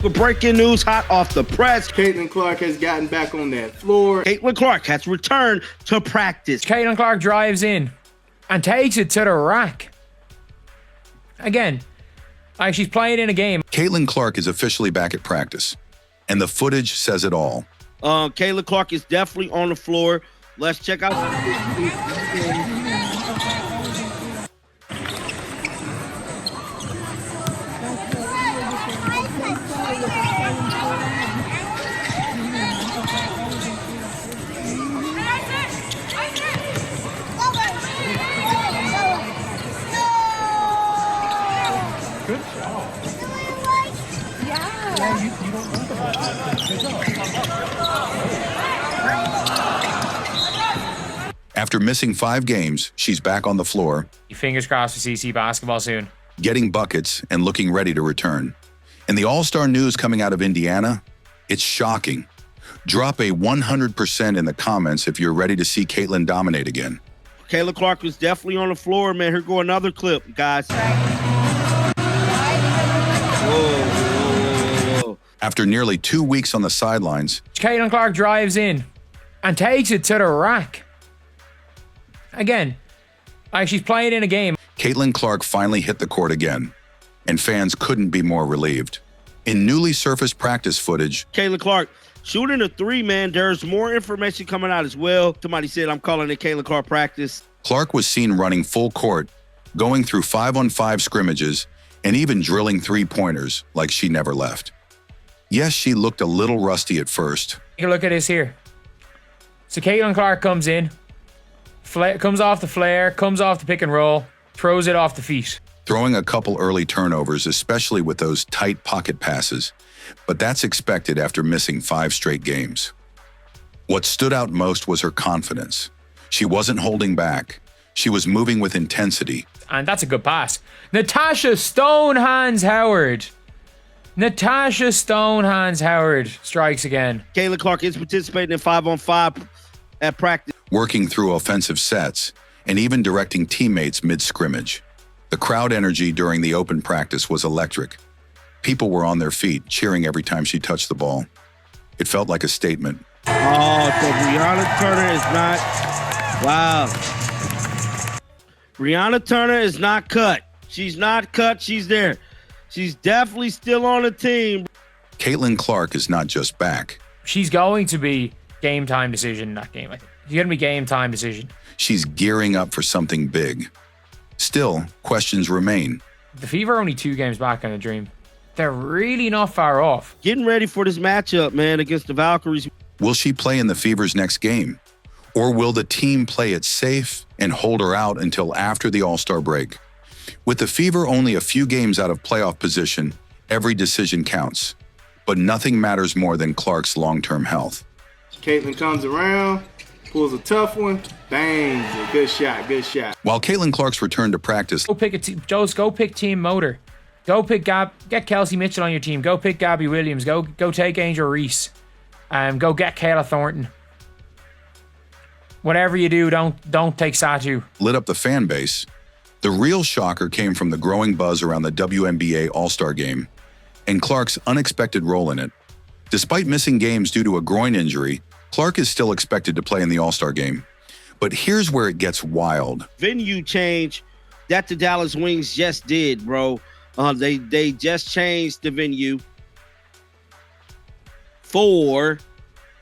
Breaking news hot off the press. Caitlin Clark has gotten back on that floor. Caitlin Clark has returned to practice. Caitlin Clark drives in and takes it to the rack. Again, like she's playing in a game. Caitlin Clark is officially back at practice, and the footage says it all. Caitlin Clark is definitely on the floor. Let's check out. After missing 5 games, she's back on the floor. Fingers crossed for CC basketball soon. Getting buckets and looking ready to return. And the All-Star news coming out of Indiana, it's shocking. Drop a 100% in the comments if you're ready to see Caitlin dominate again. Caitlin Clark was definitely on the floor, man. Here go another clip, guys. Whoa. After nearly 2 weeks on the sidelines, Caitlin Clark drives in and takes it to the rack. Again, like she's playing in a game. Caitlin Clark finally hit the court again, and fans couldn't be more relieved. In newly surfaced practice footage, Caitlin Clark shooting a 3, man. There's more information coming out as well. Somebody said I'm calling it Caitlin Clark practice. Clark was seen running full court, going through 5-on-5 scrimmages, and even drilling 3-pointers like she never left. Yes, she looked a little rusty at first. Take a look at this here. So Caitlin Clark comes in, comes off the flare, comes off the pick and roll, throws it off the feet. Throwing a couple early turnovers, especially with those tight pocket passes, but that's expected after missing 5 straight games. What stood out most was her confidence. She wasn't holding back. She was moving with intensity. And that's a good pass. Natasha Stonehands Howard. Natasha Stonehands Howard strikes again. Caitlin Clark is participating in 5-on-5 at practice. Working through offensive sets and even directing teammates mid-scrimmage. The crowd energy during the open practice was electric. People were on their feet, cheering every time she touched the ball. It felt like a statement. Oh, so Brianna Turner is not... Wow. Brianna Turner is not cut. She's not cut. She's there. She's definitely still on the team. Caitlin Clark is not just back. She's going to be game time decision, not game. She's going to be game time decision. She's gearing up for something big. Still, questions remain. The Fever are only 2 games back on the Dream. They're really not far off. Getting ready for this matchup, man, against the Valkyries. Will she play in the Fever's next game? Or will the team play it safe and hold her out until after the All-Star break? With the Fever only a few games out of playoff position, every decision counts. But nothing matters more than Clark's long-term health. Caitlin comes around, pulls a tough one, bangs it. Good shot, good shot. While Caitlin Clark's return to practice, Go pick a team. Joes, go pick Team Motor. Go pick get Kelsey Mitchell on your team. Go pick Gabby Williams. Go take Angel Reese. Go get Kayla Thornton. Whatever you do, don't take Satu. lit up the fan base, the real shocker came from the growing buzz around the WNBA All-Star Game and Clark's unexpected role in it. Despite missing games due to a groin injury, Clark is still expected to play in the All-Star Game. But here's where it gets wild. Venue change that the Dallas Wings just did, bro. They just changed the venue for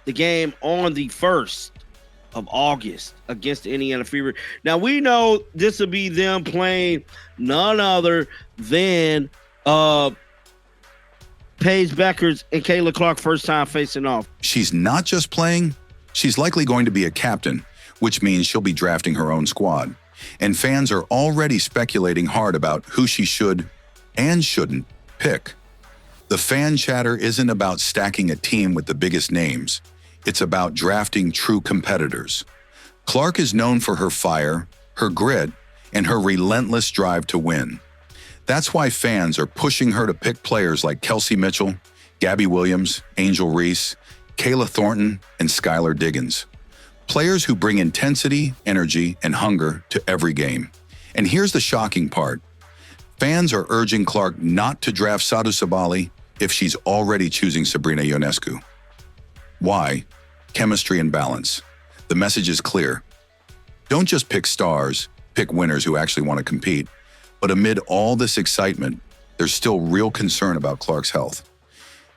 the game on the 1st of August against the Indiana Fever. Now, we know this will be them playing none other than Paige Beckers and Caitlin Clark first time facing off. She's not just playing, she's likely going to be a captain, which means she'll be drafting her own squad. And fans are already speculating hard about who she should and shouldn't pick. The fan chatter isn't about stacking a team with the biggest names. It's about drafting true competitors. Clark is known for her fire, her grit, and her relentless drive to win. That's why fans are pushing her to pick players like Kelsey Mitchell, Gabby Williams, Angel Reese, Kayla Thornton, and Skylar Diggins. Players who bring intensity, energy, and hunger to every game. And here's the shocking part. Fans are urging Clark not to draft Sadu Sabali if she's already choosing Sabrina Ionescu. Why? Chemistry and balance. The message is clear. Don't just pick stars, pick winners who actually want to compete. But amid all this excitement, there's still real concern about Clark's health.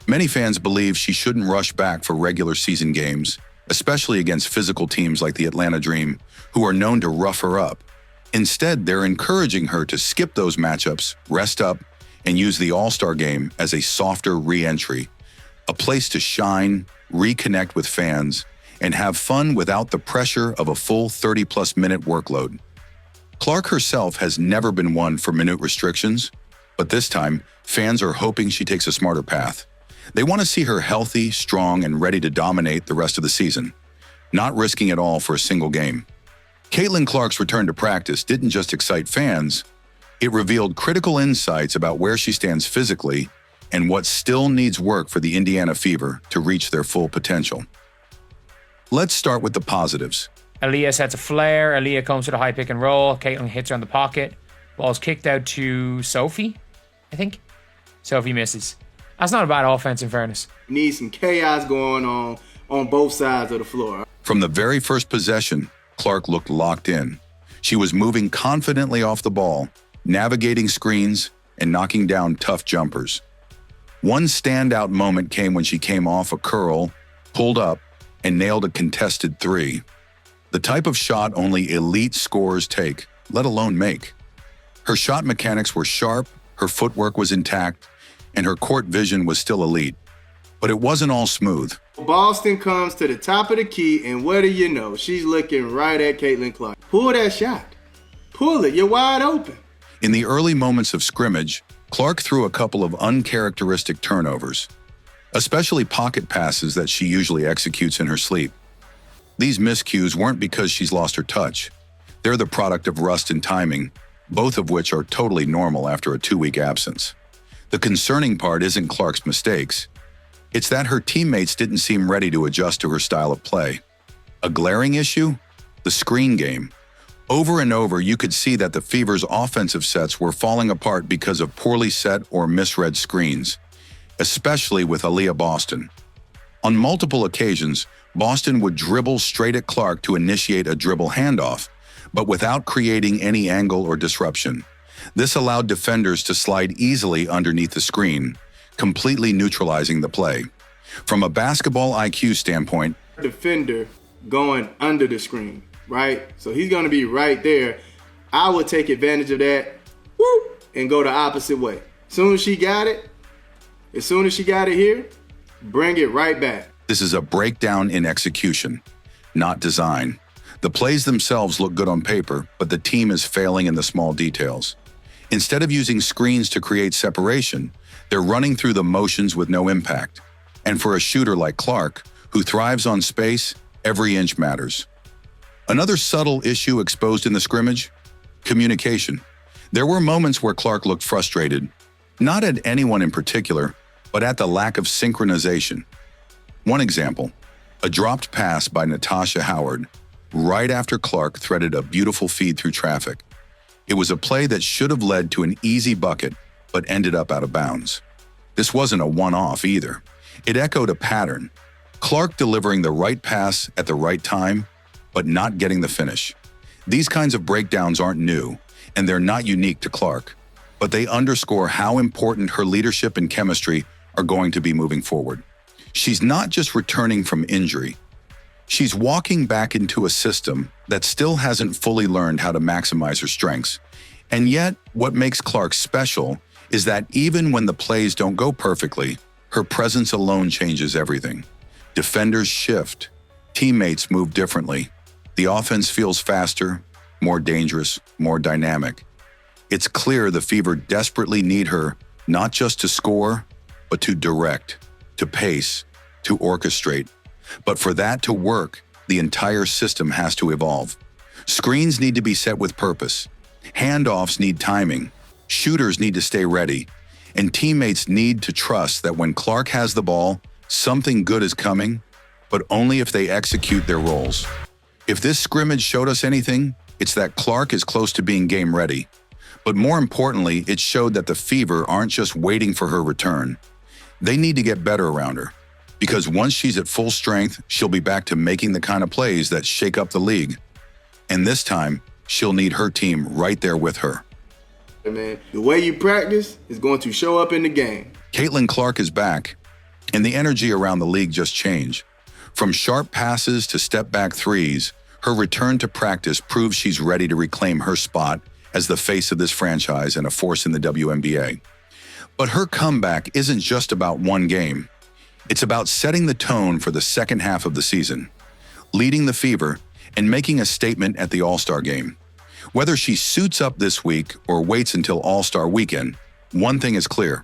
Many fans believe she shouldn't rush back for regular season games, especially against physical teams like the Atlanta Dream, who are known to rough her up. Instead, they're encouraging her to skip those matchups, rest up, and use the All-Star game as a softer re-entry, a place to shine, reconnect with fans, and have fun without the pressure of a full 30-plus minute workload. Clark herself has never been one for minute restrictions, but this time, fans are hoping she takes a smarter path. They want to see her healthy, strong, and ready to dominate the rest of the season, not risking it all for a single game. Caitlin Clark's return to practice didn't just excite fans, it revealed critical insights about where she stands physically and what still needs work for the Indiana Fever to reach their full potential. Let's start with the positives. Aaliyah sets a flare. Aaliyah comes to the high pick and roll. Caitlin hits her on the pocket. Ball's kicked out to Sophie, I think. Sophie misses. That's not a bad offense, in fairness. Need some chaos going on both sides of the floor. From the very first possession, Clark looked locked in. She was moving confidently off the ball, navigating screens, and knocking down tough jumpers. One standout moment came when she came off a curl, pulled up, and nailed a contested three. The type of shot only elite scorers take, let alone make. Her shot mechanics were sharp, her footwork was intact, and her court vision was still elite. But it wasn't all smooth. Boston comes to the top of the key, and what do you know? She's looking right at Caitlin Clark. Pull that shot. Pull it. You're wide open. In the early moments of scrimmage, Clark threw a couple of uncharacteristic turnovers, especially pocket passes that she usually executes in her sleep. These miscues weren't because she's lost her touch. They're the product of rust and timing, both of which are totally normal after a 2-week absence. The concerning part isn't Clark's mistakes. It's that her teammates didn't seem ready to adjust to her style of play. A glaring issue? The screen game. Over and over, you could see that the Fever's offensive sets were falling apart because of poorly set or misread screens, especially with Aaliyah Boston. On multiple occasions, Boston would dribble straight at Clark to initiate a dribble handoff, but without creating any angle or disruption. This allowed defenders to slide easily underneath the screen, completely neutralizing the play. From a basketball IQ standpoint, Defender going under the screen, right? So he's going to be right there. I would take advantage of that, and go the opposite way. As soon as she got it here, bring it right back. this is a breakdown in execution, not design. The plays themselves look good on paper, but the team is failing in the small details. Instead of using screens to create separation, they're running through the motions with no impact. And for a shooter like Clark, who thrives on space, every inch matters. Another subtle issue exposed in the scrimmage: communication. There were moments where Clark looked frustrated, not at anyone in particular, but at the lack of synchronization. One example, a dropped pass by Natasha Howard right after Clark threaded a beautiful feed through traffic. It was a play that should have led to an easy bucket, but ended up out of bounds. This wasn't a one-off either. It echoed a pattern. Clark delivering the right pass at the right time, but not getting the finish. These kinds of breakdowns aren't new, and they're not unique to Clark, but they underscore how important her leadership and chemistry are going to be moving forward. She's not just returning from injury. She's walking back into a system that still hasn't fully learned how to maximize her strengths. And yet, what makes Clark special is that even when the plays don't go perfectly, her presence alone changes everything. Defenders shift, teammates move differently, the offense feels faster, more dangerous, more dynamic. It's clear the Fever desperately need her not just to score, but to direct, to pace, to orchestrate. But for that to work, the entire system has to evolve. Screens need to be set with purpose. Handoffs need timing. Shooters need to stay ready. And teammates need to trust that when Clark has the ball, something good is coming, but only if they execute their roles. If this scrimmage showed us anything, it's that Clark is close to being game ready. But more importantly, it showed that the Fever aren't just waiting for her return. They need to get better around her, because once she's at full strength, she'll be back to making the kind of plays that shake up the league. And this time, she'll need her team right there with her. Man, the way you practice is going to show up in the game. Caitlin Clark is back, and the energy around the league just changed. From sharp passes to step-back threes, her return to practice proves she's ready to reclaim her spot as the face of this franchise and a force in the WNBA. But her comeback isn't just about one game. It's about setting the tone for the second half of the season, leading the Fever, and making a statement at the All-Star game. Whether she suits up this week or waits until All-Star weekend, one thing is clear.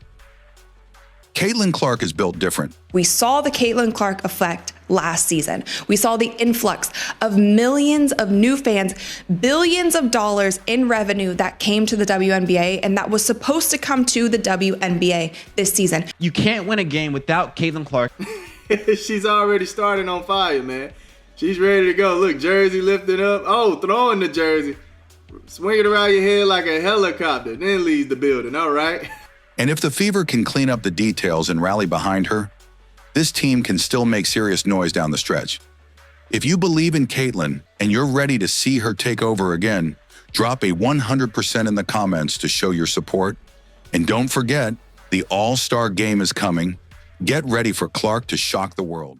Caitlin Clark is built different. We saw the Caitlin Clark effect last season. We saw the influx of millions of new fans, billions of dollars in revenue that came to the WNBA, and that was supposed to come to the WNBA this season. You can't win a game without Caitlin Clark. She's already starting on fire, man. She's ready to go. Look, jersey lifted up. Oh, throwing the jersey. Swing it around your head like a helicopter, then leaves the building. All right. And if the Fever can clean up the details and rally behind her, this team can still make serious noise down the stretch. If you believe in Caitlin and you're ready to see her take over again, drop a 100% in the comments to show your support. And don't forget, the All-Star game is coming. Get ready for Clark to shock the world.